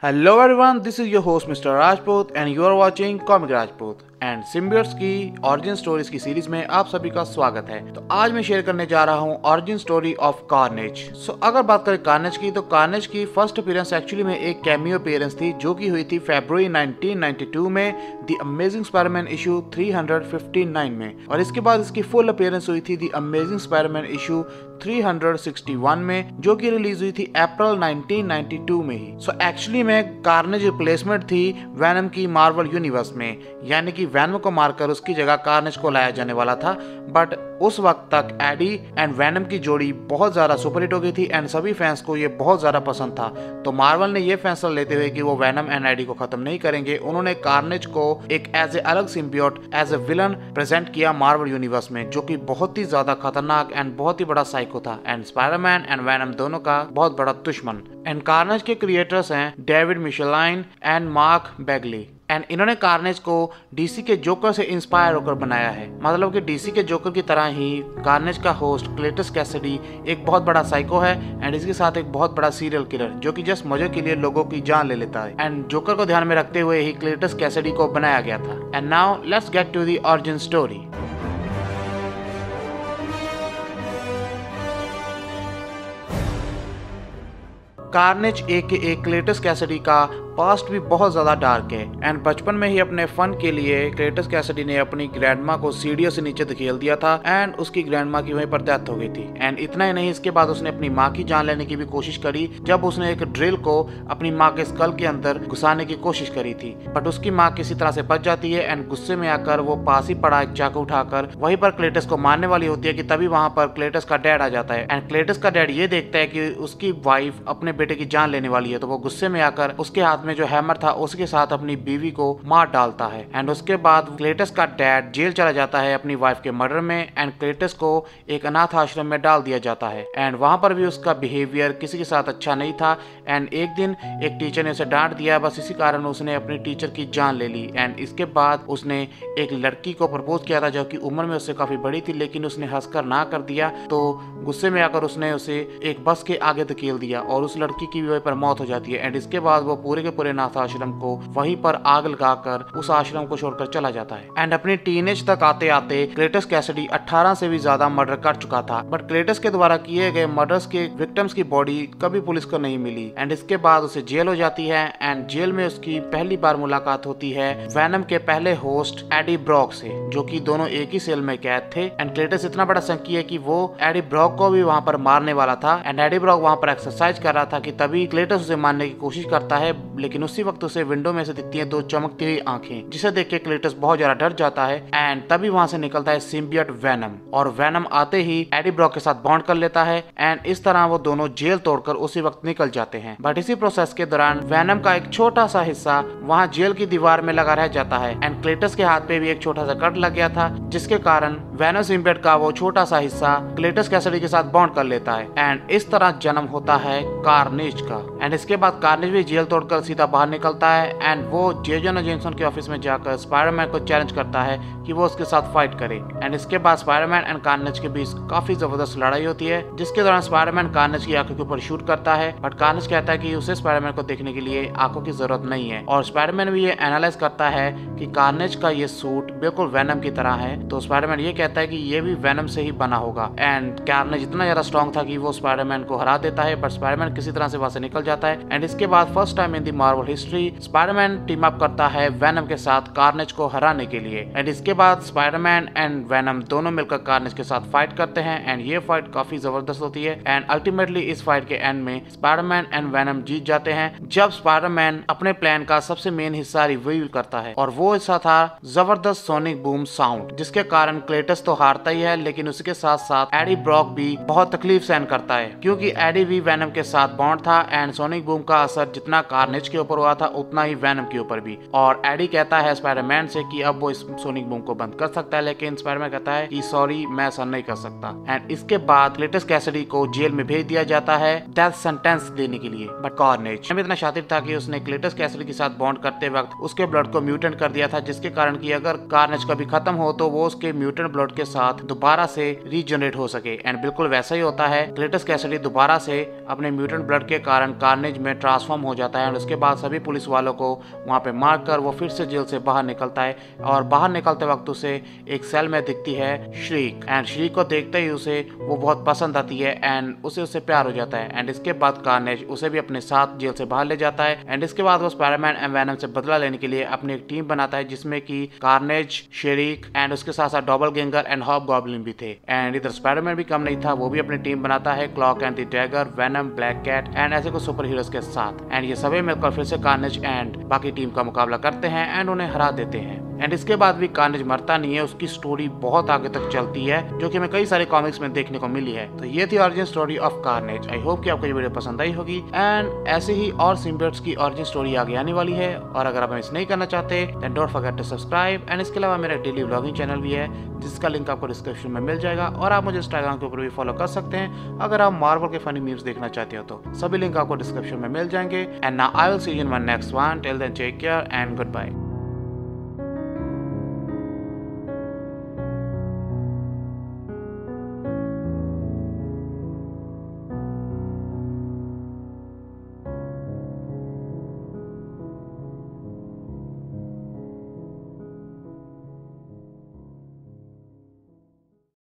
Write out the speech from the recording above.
Hello everyone, this is your host Mr. Rajput and you are watching Comic Rajput and symbiotes की origin stories की series में आप सभी का स्वागत है। तो आज मैं शेयर करने जा रहा हूँ ऑरिजिन स्टोरी ऑफ कार्नेज। अगर बात करें कार्नेज की, तो कार्नेज की फर्स्ट अपीयरेंस एक्चुअली में एक कैमियो अपीयरेंस थी जो कि हुई थी फरवरी 1992 में द अमेजिंग स्पाइडरमैन इशू 359 में, और इसके बाद इसकी फुल अपीयरेंस हुई थी द अमेजिंग स्पाइडरमैन इशू 361 में, जो कि रिलीज हुई थी अप्रैल 1992 में ही। एक्चुअली में कार्नेज रिप्लेसमेंट थी वेनम की मार्वल यूनिवर्स में, यानी कि वेनम को मारकर उसकी जगह कार्नेज को लाया जाने वाला था। बट उस वक्त तक एडी एंड वेनम की जोड़ी बहुत ज्यादा सुपरहिट हो गई थी एंड सभी फैंस को ये बहुत ज्यादा पसंद था। तो मार्वल ने ये फैसला लेते हुए कि वो वेनम एंड एडी को खत्म नहीं करेंगे, उन्होंने कार्नेज को एक एज ए अलग symbiote as a villain present किया मार्वल यूनिवर्स में, जो कि बहुत ही ज्यादा खतरनाक एंड बहुत ही बड़ा साइको था एंड स्पाइडरमैन एंड वेनम दोनों का बहुत बड़ा दुश्मन। एंड कार्नेज के क्रिएटर्स हैं David Micheline and Mark Bagley, and इन्होंने कार्नेज को डीसी के जोकर से इंस्पायर होकर बनाया है। मतलब कि डीसी के जोकर की तरह ही कार्नेज का होस्ट क्लेटस कैसिडी एक बहुत बड़ा साइको है एंड इसके साथ एक बहुत बड़ा सीरियल किलर जो कि जस्ट मजे के लिए लोगों की जान ले लेता है। एंड जोकर को ध्यान में रखते हुए ही क्लेटस कैसिडी को बनाया गया था। And now let's get to the origin story. Carnage एक क्लेटस कैसिडी का पास्ट भी बहुत ज्यादा डार्क है एंड बचपन में ही अपने फन के लिए क्लेटस कैसिडी ने अपनी ग्रैंडमा को सीढ़ियों से नीचे धकेल दिया था एंड उसकी ग्रैंडमा की वहीं पर डेथ हो गई थी। एंड इतना ही नहीं, इसके बाद उसने अपनी माँ की जान लेने की भी कोशिश करी जब उसने एक ड्रिल को अपनी माँ के स्कल के अंदर घुसाने की कोशिश करी थी। बट उसकी माँ किसी तरह से बच जाती है एंड गुस्से में आकर वो पास ही पड़ा एक चाकू उठाकर वहीं पर क्लेटस को मारने वाली होती है कि तभी वहां पर क्लेटस का डैड आ जाता है। एंड क्लेटस का डैड ये देखता है कि उसकी वाइफ अपने बेटे की जान लेने वाली है, तो वो गुस्से में आकर उसके हाथ में जो हैमर था उसके साथ अपनी बीवी को मार डालता है। एंड उसके बाद क्लेटस का डैड जेल चला जाता है अपनी वाइफ के मर्डर में एंड क्लेटस को एक अनाथ आश्रम में डाल दिया जाता है। एंड वहां पर भी उसका बिहेवियर किसी के साथ अच्छा नहीं था एंड एक दिन एक टीचर ने उसे डांट दिया, बस इसी कारण उसने अपनी टीचर की जान ले ली। एंड इसके बाद उसने एक लड़की को प्रपोज किया था जो कि उम्र में उससे काफी बड़ी थी, लेकिन उसने हंसकर ना कर दिया, तो गुस्से में आकर उसने उसे एक बस के आगे धकेल दिया और उस लड़की की वहीं पर मौत हो जाती है। एंड इसके बाद वो पूरे के पूरे अनाथ आश्रम को वहीं पर आग लगाकर उस आश्रम को छोड़कर चला जाता है। एंड अपनी टीनेज तक आते आते क्लेटस कैसिडी 18 से भी ज्यादा मर्डर कर चुका था, बट क्लेटस के द्वारा किए गए मर्डर्स के विक्टिम्स की बॉडी कभी पुलिस को नहीं मिली। एंड इसके बाद उसे जेल हो जाती है एंड जेल में उसकी पहली बार मुलाकात होती है वेनम के पहले होस्ट एडी ब्रॉक से, जो कि दोनों एक ही सेल में कैद थे। एंड क्लेटस इतना बड़ा संकी है कि वो एडी ब्रॉक को भी वहां पर मारने वाला था एंड एडी ब्रॉक वहां पर एक्सरसाइज कर रहा था कि तभी क्लेटस उसे मारने की कोशिश करता है, लेकिन उसी वक्त उसे विंडो में से दिखती है दो चमकती हुई आंखें, जिसे देख के क्लेटस बहुत ज्यादा डर जाता है। एंड तभी वहां से निकलता है सिम्बियोट वेनम, और वेनम आते ही एडी ब्रॉक के साथ बॉन्ड कर लेता है एंड इस तरह वो दोनों जेल तोड़कर उसी वक्त निकल जाते हैं। बट इसी प्रोसेस के दौरान वेनम का एक छोटा सा हिस्सा वहां जेल की दीवार में लगा रह जाता है एंड क्लेटस के हाथ पे भी एक छोटा सा कट लग गया था, जिसके कारण वेनम सिम्बियोट का वो छोटा सा हिस्सा क्लेटस कैसिडी के साथ बॉन्ड कर लेता है एंड इस तरह जन्म होता है कार्नेज का। एंड इसके बाद कार्नेज भी जेल तोड़कर सीधा बाहर निकलता है एंड वो जे जोना जेम्सन के ऑफिस में जाकर स्पाइडरमैन को चैलेंज करता है कि वो उसके साथ फाइट करे। एंड इसके बाद स्पाइडरमैन एंड कार्नेज के बीच काफी जबरदस्त लड़ाई होती है, जिसके दौरान स्पाइडरमैन कार्नेज की आंखों के ऊपर शूट करता है, बट कार्नेज कहता है कि उसे स्पाइडरमैन को देखने के लिए आंखों की जरूरत नहीं है। और स्पाइडरमैन भी ये एनालाइज करता है कि कार्नेज का ये सूट बिल्कुल वेनम की तरह है, तो स्पाइडरमैन ये कहता है कि ये भी वेनम से ही बना होगा। एंड कार्नेज इतना ज्यादा स्ट्रॉन्ग था कि वो स्पाइडरमैन को हरा देता है, बट स्पाइडरमैन किसी तरह से वहां से निकल जाता है। एंड इसके बाद first time in the Marvel history Spiderman team up करता है वेनम के साथ कार्नेज को हराने के लिए। एंड इसके बाद स्पाइडरमैन एंड वेनम दोनों मिलकर कार्नेज के साथ फाइट करते हैं एंड ये फाइट काफी जबरदस्त होती है। एंड अल्टीमेटली इस फाइट के एंड में स्पाइडरमैन एंड वेनम जीत जाते हैं, जब स्पाइडरमैन अपने प्लान का सबसे मेन हिस्सा रिवील करता है, और वो हिस्सा था जबरदस्त सोनिक बूम साउंड, जिसके कारण क्लेटस तो हारता ही है, लेकिन उसके साथ साथ एडी ब्रॉक भी बहुत तकलीफ सहन करता है, क्योंकि एडी भी वेनम के साथ बॉन्ड था एंड सोनिक बूम का असर जितना कार्नेज के ऊपर हुआ था उतना ही वेनम के ऊपर भी। और एडी कहता है स्पाइडरमैन से कि अब वो इस सोनिक बूम को बंद कर सकता है, लेकिन स्पाइडरमैन कहता है कि सॉरी मैं ऐसा नहीं कर सकता। एंड इसके बाद क्लेटस कैसिडी को जेल में भेज दिया जाता है डेथ सेंटेंस देने के लिए, बट कार्नेज इतना शातिर था कि उसने क्लेटस कैसिडी के साथ बॉन्ड करते वक्त उसके ब्लड को म्यूटेंट कर दिया था, जिसके कारण कि अगर कार्नेज कभी खत्म हो तो वो उसके म्यूटेंट ब्लड के साथ दोबारा से रीजनरेट हो सके। एंड बिल्कुल वैसा ही होता है, क्लेटस कैसिडी दोबारा से अपने म्यूटेंट ब्लड के कारण कार्नेज में ट्रांसफॉर्म हो जाता है। और उसके बाद सभी पुलिस वालों को वहाँ पे मारकर वो फिर से जेल से बाहर निकलता है और बाहर निकलते वक्त उसे एक सेल में दिखती है श्रीक। एंड श्रीक को देखते ही उसे वो बहुत पसंद आती है एंड उससे प्यार हो जाता है। एंड इसके बाद कार्नेज उसे भी अपने साथ जेल से बाहर ले जाता है। एंड इसके बाद वो स्पाइडरमैन एंड वेनम से बदला लेने के लिए अपनी एक टीम बनाता है जिसमें कि कार्नेज, शेरिक एंड उसके साथ साथ डॉबलगैंगर एंड हॉबगॉब्लिन भी थे। एंड इधर स्पाइडरमैन भी कम नहीं था, वो भी अपनी टीम बनाता है Cloak and the Dagger, Venom, black cat and ऐसे कुछ सुपर हीरोज के साथ। एंड ये सभी मिलकर फिर से कार्नेज एंड बाकी टीम का मुकाबला करते हैं एंड उन्हें हरा देते हैं। एंड इसके बाद भी कार्नेज मरता नहीं है, उसकी स्टोरी बहुत आगे तक चलती है जो कि हमें कई सारे कॉमिक्स में देखने को मिली है। तो ये थी origin story of carnage. I hope कि आपको ये वीडियो पसंद आई होगी एंड ऐसे ही और सिम्बियोट्स की ओरिजिन स्टोरी आगे आने वाली है। और अगर आप मिस नहीं करना चाहते then don't forget to subscribe. And इसके अलावा मेरा डेली व्लॉगिंग चैनल भी है जिसका लिंक आपको डिस्क्रिप्शन में मिल जाएगा। और आप मुझे इंस्टाग्राम के ऊपर भी फॉलो कर सकते हैं अगर आप मार्वल के फनी मीम्स देखना चाहते हो तो सभी लिंक आपको डिस्क्रिप्शन में मिल जाएंगे। And now I will see you in my next one. Till then take care and good bye.